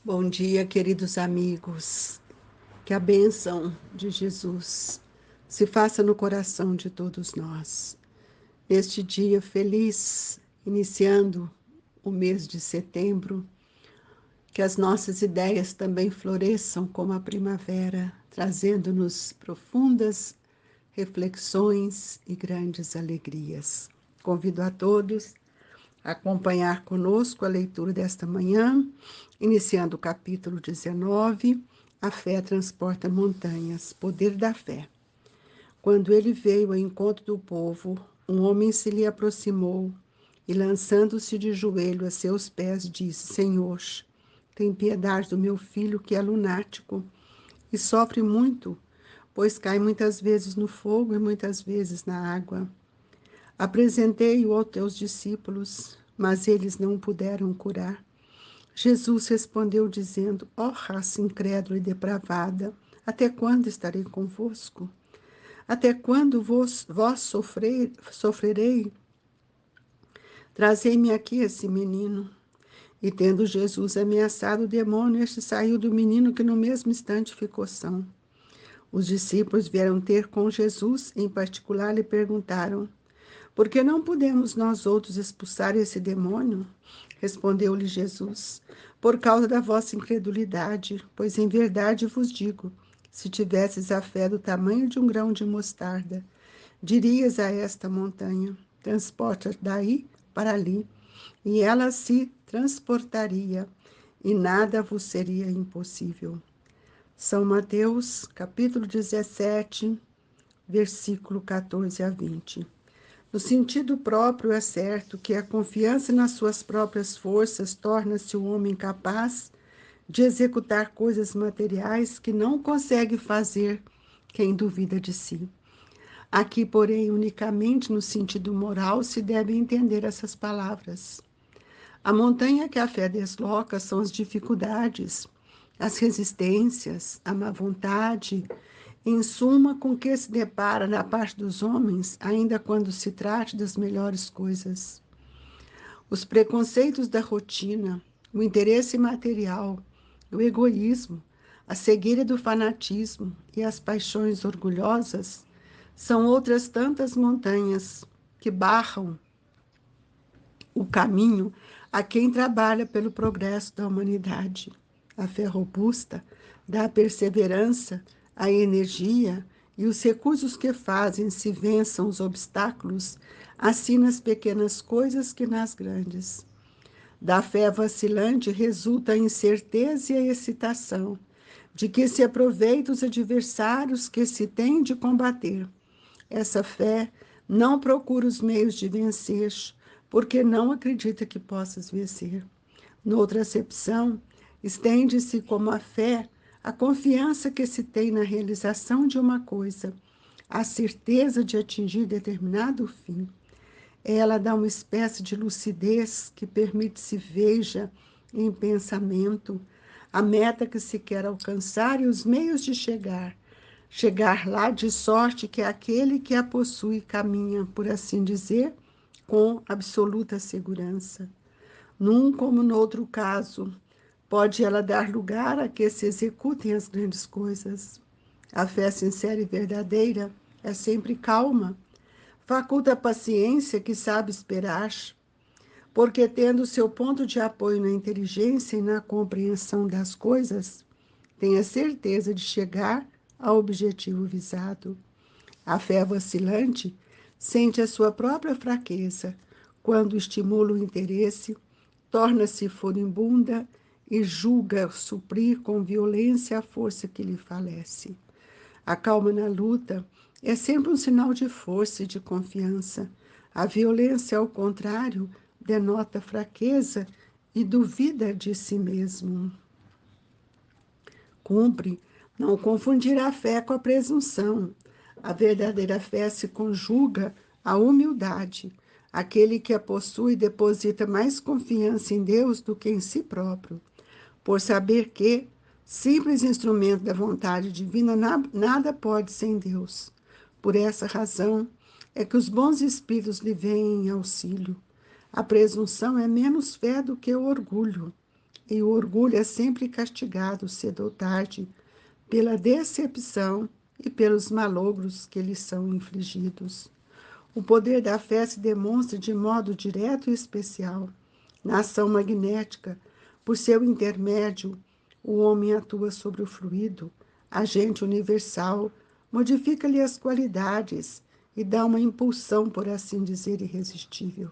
Bom dia, queridos amigos. Que a bênção de Jesus se faça no coração de todos nós. Neste dia feliz, iniciando o mês de setembro, que as nossas ideias também floresçam como a primavera, trazendo-nos profundas reflexões e grandes alegrias. Convido a todos acompanhar conosco a leitura desta manhã, iniciando o capítulo 19, A Fé Transporta Montanhas, Poder da Fé. Quando ele veio ao encontro do povo, um homem se lhe aproximou e, lançando-se de joelho a seus pés, disse: Senhor, tem piedade do meu filho que é lunático e sofre muito, pois cai muitas vezes no fogo e muitas vezes na água. Apresentei-o aos teus discípulos, mas eles não o puderam curar. Jesus respondeu, dizendo: Ó raça incrédula e depravada, até quando estarei convosco? Até quando vós sofrerei? Trazei-me aqui esse menino. E tendo Jesus ameaçado o demônio, este saiu do menino, que no mesmo instante ficou são. Os discípulos vieram ter com Jesus, em particular lhe perguntaram: Por que não podemos nós outros expulsar esse demônio? Respondeu-lhe Jesus: Por causa da vossa incredulidade, pois em verdade vos digo, se tivesses a fé do tamanho de um grão de mostarda, dirias a esta montanha: transporta daí para ali, e ela se transportaria, e nada vos seria impossível. São Mateus, capítulo 17, versículo 14 a 20. No sentido próprio, é certo que a confiança nas suas próprias forças torna-se o homem capaz de executar coisas materiais que não consegue fazer quem duvida de si. Aqui, porém, unicamente no sentido moral se devem entender essas palavras. A montanha que a fé desloca são as dificuldades, as resistências, a má vontade, em suma, com que se depara na parte dos homens, ainda quando se trate das melhores coisas. Os preconceitos da rotina, o interesse material, o egoísmo, a cegueira do fanatismo e as paixões orgulhosas são outras tantas montanhas que barram o caminho a quem trabalha pelo progresso da humanidade. A fé robusta dá a perseverança, a energia e os recursos que fazem se vençam os obstáculos, assim nas pequenas coisas que nas grandes. Da fé vacilante resulta a incerteza e a excitação, de que se aproveita os adversários que se têm de combater. Essa fé não procura os meios de vencer, porque não acredita que possas vencer. Noutra acepção, estende-se como a fé a confiança que se tem na realização de uma coisa, a certeza de atingir determinado fim. Ela dá uma espécie de lucidez que permite se veja em pensamento a meta que se quer alcançar e os meios de chegar lá de sorte que aquele que a possui caminha, por assim dizer, com absoluta segurança. Num como no outro caso, pode ela dar lugar a que se executem as grandes coisas. A fé sincera e verdadeira é sempre calma, faculta a paciência que sabe esperar, porque tendo seu ponto de apoio na inteligência e na compreensão das coisas, tem a certeza de chegar ao objetivo visado. A fé vacilante sente a sua própria fraqueza quando estimula o interesse, torna-se furibunda e julga suprir com violência a força que lhe falece. A calma na luta é sempre um sinal de força e de confiança. A violência, ao contrário, denota fraqueza e duvida de si mesmo. Cumpre não confundir a fé com a presunção. A verdadeira fé se conjuga à humildade. Aquele que a possui deposita mais confiança em Deus do que em si próprio, por saber que, simples instrumento da vontade divina, nada pode sem Deus. Por essa razão é que os bons espíritos lhe vêm em auxílio. A presunção é menos fé do que o orgulho. e o orgulho é sempre castigado, cedo ou tarde, pela decepção e pelos malogros que lhes são infligidos. O poder da fé se demonstra de modo direto e especial. Na ação magnética, por seu intermédio, o homem atua sobre o fluido, agente universal, modifica-lhe as qualidades e dá uma impulsão, por assim dizer, irresistível.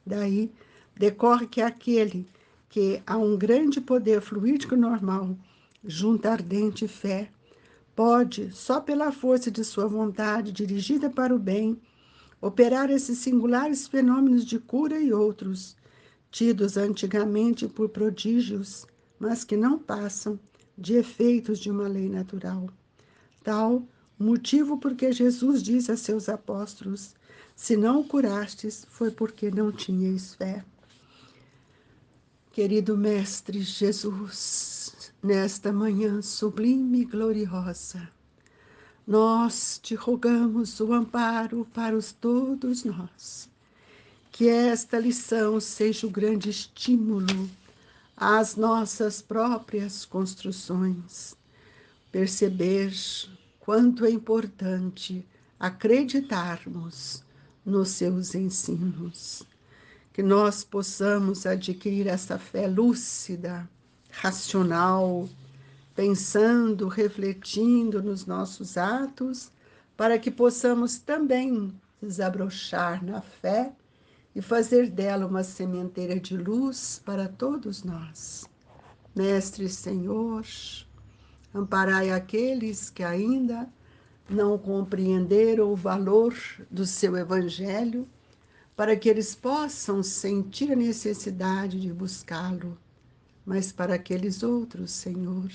Daí decorre que aquele que a um grande poder fluídico normal junta ardente fé, pode, só pela força de sua vontade dirigida para o bem, operar esses singulares fenômenos de cura e outros, tidos antigamente por prodígios, mas que não passam de efeitos de uma lei natural. Tal o motivo porque Jesus disse a seus apóstolos: se não o curastes, foi porque não tinhais fé. Querido Mestre Jesus, nesta manhã sublime e gloriosa, nós te rogamos o amparo para todos nós. Que esta lição seja o grande estímulo às nossas próprias construções. Perceber quanto é importante acreditarmos nos seus ensinos. Que nós possamos adquirir essa fé lúcida, racional, pensando, refletindo nos nossos atos, para que possamos também desabrochar na fé e fazer dela uma sementeira de luz para todos nós. Mestre Senhor, amparai aqueles que ainda não compreenderam o valor do seu Evangelho, para que eles possam sentir a necessidade de buscá-lo. Mas para aqueles outros, Senhor,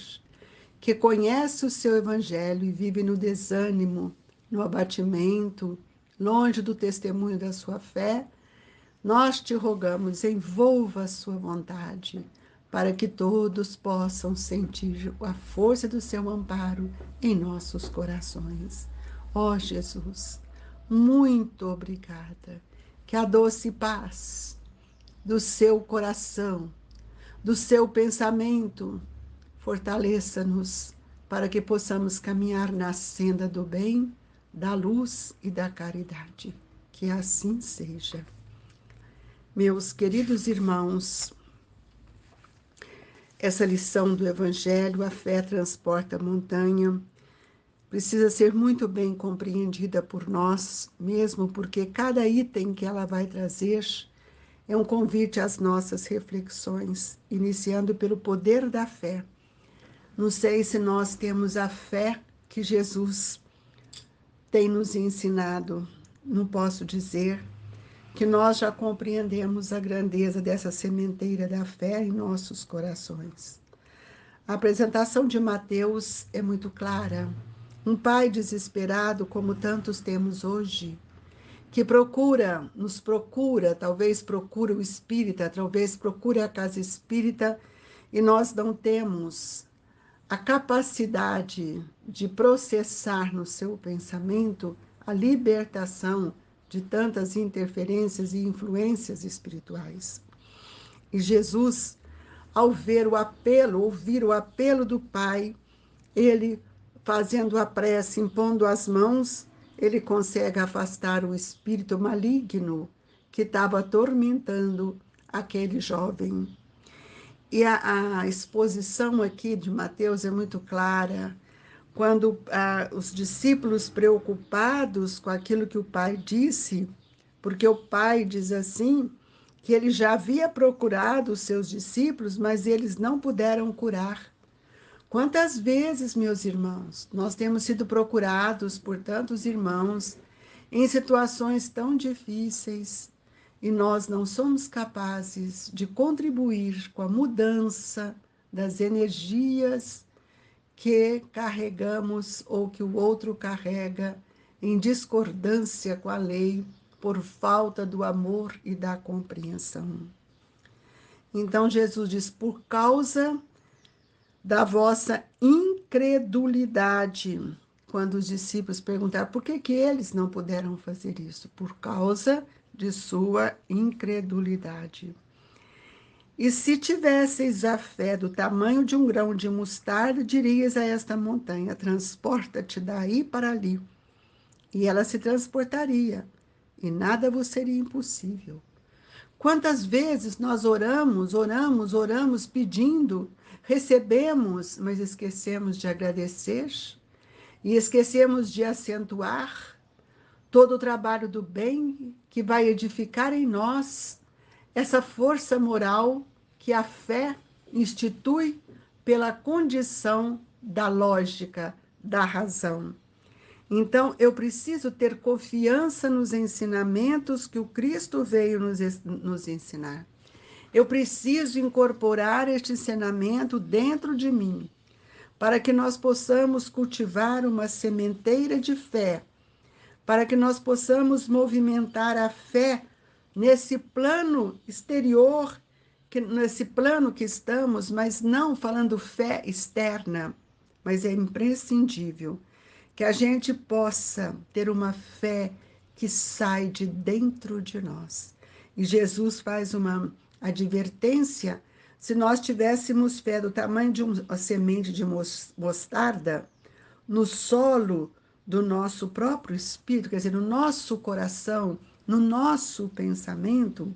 que conhecem o seu Evangelho e vivem no desânimo, no abatimento, longe do testemunho da sua fé, nós te rogamos, envolva a sua vontade, para que todos possam sentir a força do seu amparo em nossos corações. Ó Jesus, muito obrigada. Que a doce paz do seu coração, do seu pensamento, fortaleça-nos para que possamos caminhar na senda do bem, da luz e da caridade. Que assim seja. Meus queridos irmãos, essa lição do Evangelho, a fé transporta a montanha, precisa ser muito bem compreendida por nós, mesmo porque cada item que ela vai trazer é um convite às nossas reflexões, iniciando pelo poder da fé. Não sei se nós temos a fé que Jesus tem nos ensinado, não posso dizer que nós já compreendemos a grandeza dessa sementeira da fé em nossos corações. A apresentação de Mateus é muito clara. Um pai desesperado, como tantos temos hoje, que nos procura, talvez procura o espírita, talvez procure a casa espírita, e nós não temos a capacidade de processar no seu pensamento a libertação de tantas interferências e influências espirituais. E Jesus, ao ver o apelo, ouvir o apelo do Pai, ele, fazendo a prece, impondo as mãos, ele consegue afastar o espírito maligno que estava atormentando aquele jovem. E a exposição aqui de Mateus é muito clara. Quando os discípulos preocupados com aquilo que o pai disse, porque o pai diz assim, que ele já havia procurado os seus discípulos, mas eles não puderam curar. Quantas vezes, meus irmãos, nós temos sido procurados por tantos irmãos em situações tão difíceis e nós não somos capazes de contribuir com a mudança das energias que carregamos ou que o outro carrega em discordância com a lei por falta do amor e da compreensão. Então Jesus diz: por causa da vossa incredulidade. Quando os discípulos perguntaram por que eles não puderam fazer isso, por causa de sua incredulidade. E se tivesseis a fé do tamanho de um grão de mostarda, dirias a esta montanha: transporta-te daí para ali. E ela se transportaria, e nada vos seria impossível. Quantas vezes nós oramos pedindo, recebemos, mas esquecemos de agradecer e esquecemos de acentuar todo o trabalho do bem que vai edificar em nós essa força moral que a fé institui pela condição da lógica, da razão. Então, eu preciso ter confiança nos ensinamentos que o Cristo veio nos ensinar. Eu preciso incorporar este ensinamento dentro de mim, para que nós possamos cultivar uma sementeira de fé, para que nós possamos movimentar a fé nesse plano exterior, nesse plano que estamos, mas não falando fé externa, mas é imprescindível que a gente possa ter uma fé que sai de dentro de nós. E Jesus faz uma advertência: se nós tivéssemos fé do tamanho de uma semente de mostarda, no solo do nosso próprio espírito, quer dizer, no nosso coração, no nosso pensamento,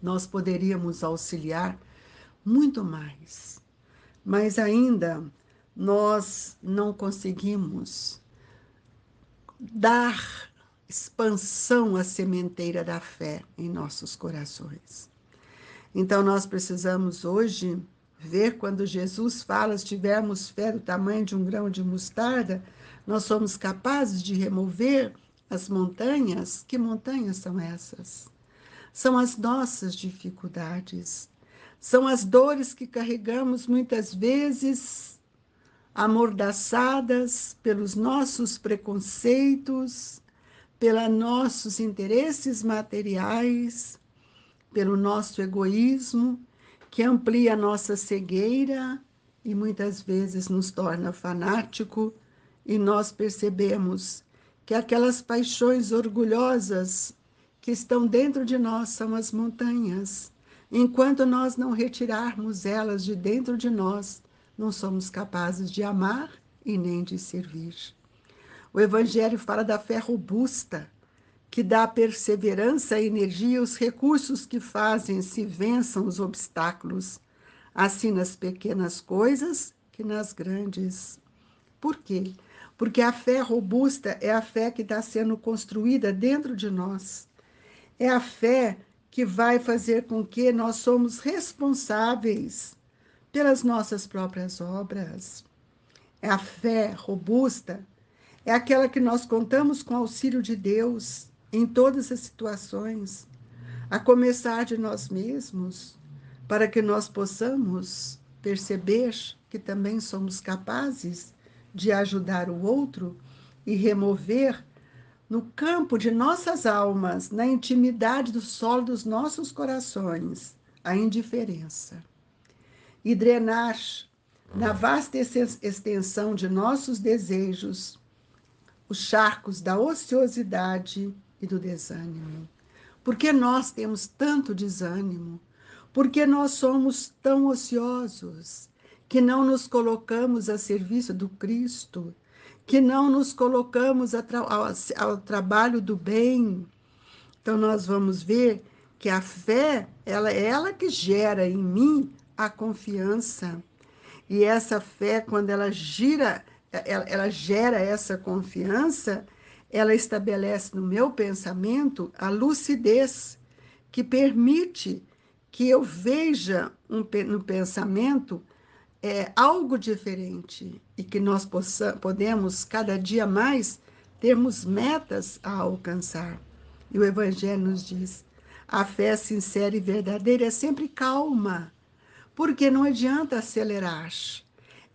nós poderíamos auxiliar muito mais. Mas ainda nós não conseguimos dar expansão à sementeira da fé em nossos corações. Então nós precisamos hoje ver, quando Jesus fala: se tivermos fé do tamanho de um grão de mostarda, nós somos capazes de remover as montanhas. Que montanhas são essas? São as nossas dificuldades, são as dores que carregamos muitas vezes, amordaçadas pelos nossos preconceitos, pelos nossos interesses materiais, pelo nosso egoísmo, que amplia a nossa cegueira e muitas vezes nos torna fanático, e nós percebemos que aquelas paixões orgulhosas que estão dentro de nós são as montanhas. Enquanto nós não retirarmos elas de dentro de nós, não somos capazes de amar e nem de servir. O Evangelho fala da fé robusta, que dá perseverança, energia e os recursos que fazem se vençam os obstáculos, assim nas pequenas coisas que nas grandes. Por quê? Porque a fé robusta é a fé que está sendo construída dentro de nós. É a fé que vai fazer com que nós somos responsáveis pelas nossas próprias obras. É a fé robusta, é aquela que nós contamos com o auxílio de Deus em todas as situações, a começar de nós mesmos, para que nós possamos perceber que também somos capazes de ajudar o outro e remover no campo de nossas almas, na intimidade do solo dos nossos corações, a indiferença. E drenar na vasta extensão de nossos desejos os charcos da ociosidade e do desânimo. Por que nós temos tanto desânimo? Por que nós somos tão ociosos, que não nos colocamos a serviço do Cristo, que não nos colocamos ao trabalho do bem? Então nós vamos ver que a fé, ela que gera em mim a confiança. E essa fé, quando ela gera essa confiança, ela estabelece no meu pensamento a lucidez que permite que eu veja no pensamento algo diferente e que nós podemos cada dia mais termos metas a alcançar. E o Evangelho nos diz: a fé sincera e verdadeira é sempre calma, porque não adianta acelerar.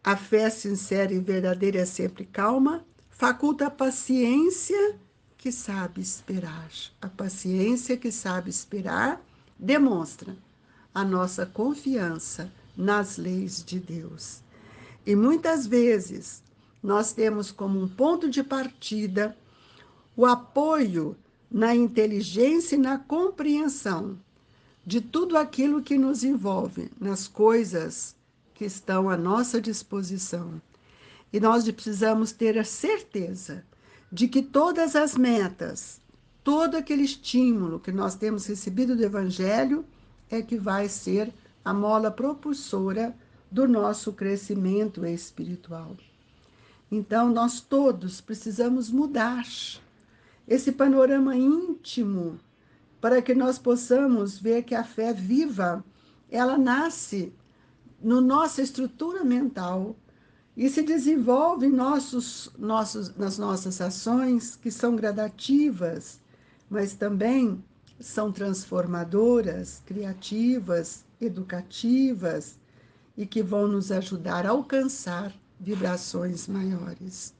A fé sincera e verdadeira é sempre calma, faculta a paciência que sabe esperar. A paciência que sabe esperar demonstra a nossa confiança nas leis de Deus. E muitas vezes nós temos como um ponto de partida o apoio na inteligência e na compreensão de tudo aquilo que nos envolve, nas coisas que estão à nossa disposição. E nós precisamos ter a certeza de que todas as metas, todo aquele estímulo que nós temos recebido do Evangelho é que vai ser a mola propulsora do nosso crescimento espiritual. Então, nós todos precisamos mudar esse panorama íntimo para que nós possamos ver que a fé viva, ela nasce na nossa estrutura mental e se desenvolve em nas nossas ações, que são gradativas, mas também são transformadoras, criativas, educativas e que vão nos ajudar a alcançar vibrações maiores.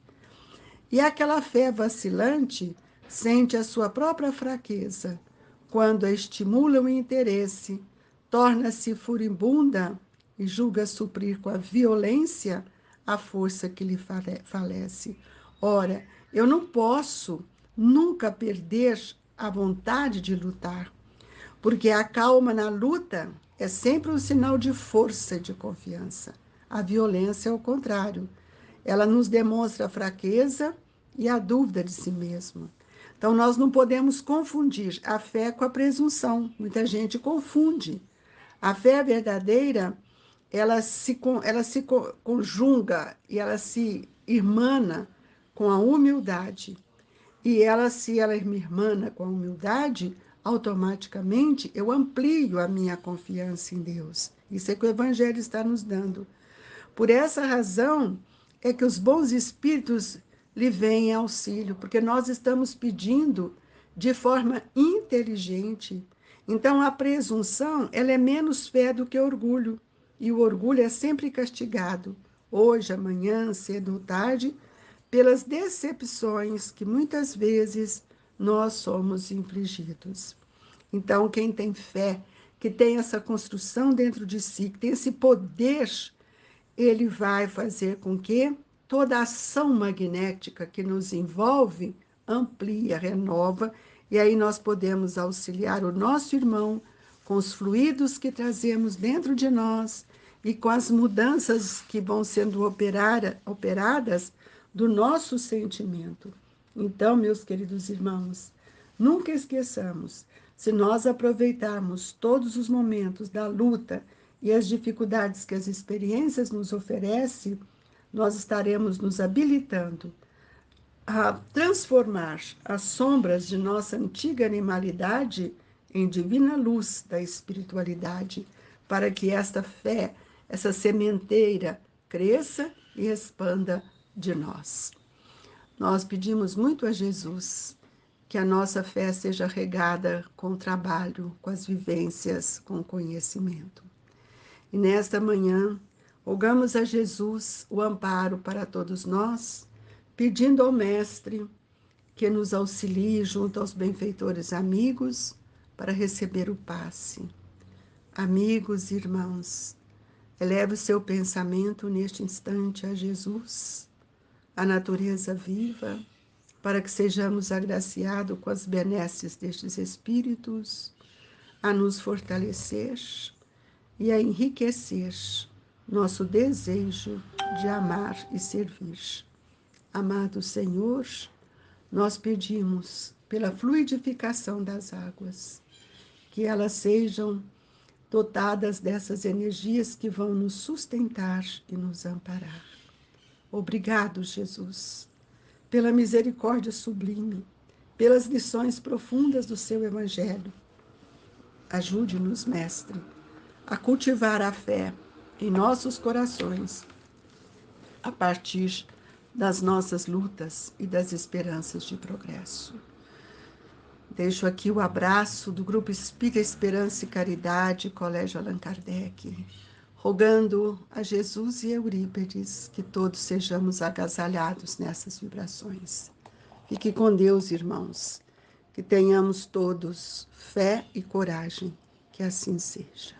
E aquela fé vacilante sente a sua própria fraqueza. Quando a estimula o interesse, torna-se furibunda e julga suprir com a violência a força que lhe falece. Ora, eu não posso nunca perder a vontade de lutar, porque a calma na luta é sempre um sinal de força e de confiança. A violência é o contrário. Ela nos demonstra a fraqueza e a dúvida de si mesmo. Então, nós não podemos confundir a fé com a presunção. Muita gente confunde. A fé verdadeira, ela se conjuga e ela se irmana com a humildade. E se ela me irmana com a humildade, automaticamente eu amplio a minha confiança em Deus. Isso é que o Evangelho está nos dando. Por essa razão é que os bons espíritos lhe vêm em auxílio, porque nós estamos pedindo de forma inteligente. Então, a presunção, ela é menos fé do que orgulho, e o orgulho é sempre castigado, hoje, amanhã, cedo ou tarde, pelas decepções que muitas vezes nós somos infligidos. Então, quem tem fé, que tem essa construção dentro de si, que tem esse poder, ele vai fazer com que toda a ação magnética que nos envolve amplia, renova, e aí nós podemos auxiliar o nosso irmão com os fluidos que trazemos dentro de nós e com as mudanças que vão sendo operadas do nosso sentimento. Então, meus queridos irmãos, nunca esqueçamos, se nós aproveitarmos todos os momentos da luta e as dificuldades que as experiências nos oferecem, nós estaremos nos habilitando a transformar as sombras de nossa antiga animalidade em divina luz da espiritualidade, para que esta fé, essa sementeira, cresça e expanda de nós. Nós pedimos muito a Jesus que a nossa fé seja regada com o trabalho, com as vivências, com o conhecimento. E nesta manhã, rogamos a Jesus o amparo para todos nós, pedindo ao Mestre que nos auxilie junto aos benfeitores amigos para receber o passe. Amigos e irmãos, eleve o seu pensamento neste instante a Jesus, a natureza viva, para que sejamos agraciados com as benesses destes Espíritos, a nos fortalecer e a enriquecer nosso desejo de amar e servir. Amado Senhor, nós pedimos pela fluidificação das águas, que elas sejam dotadas dessas energias que vão nos sustentar e nos amparar. Obrigado, Jesus, pela misericórdia sublime, pelas lições profundas do seu Evangelho. Ajude-nos, Mestre, a cultivar a fé em nossos corações, a partir das nossas lutas e das esperanças de progresso. Deixo aqui o abraço do Grupo Espírita Esperança e Caridade, Colégio Allan Kardec, rogando a Jesus e Eurípedes que todos sejamos agasalhados nessas vibrações. Fique com Deus, irmãos, que tenhamos todos fé e coragem, que assim seja.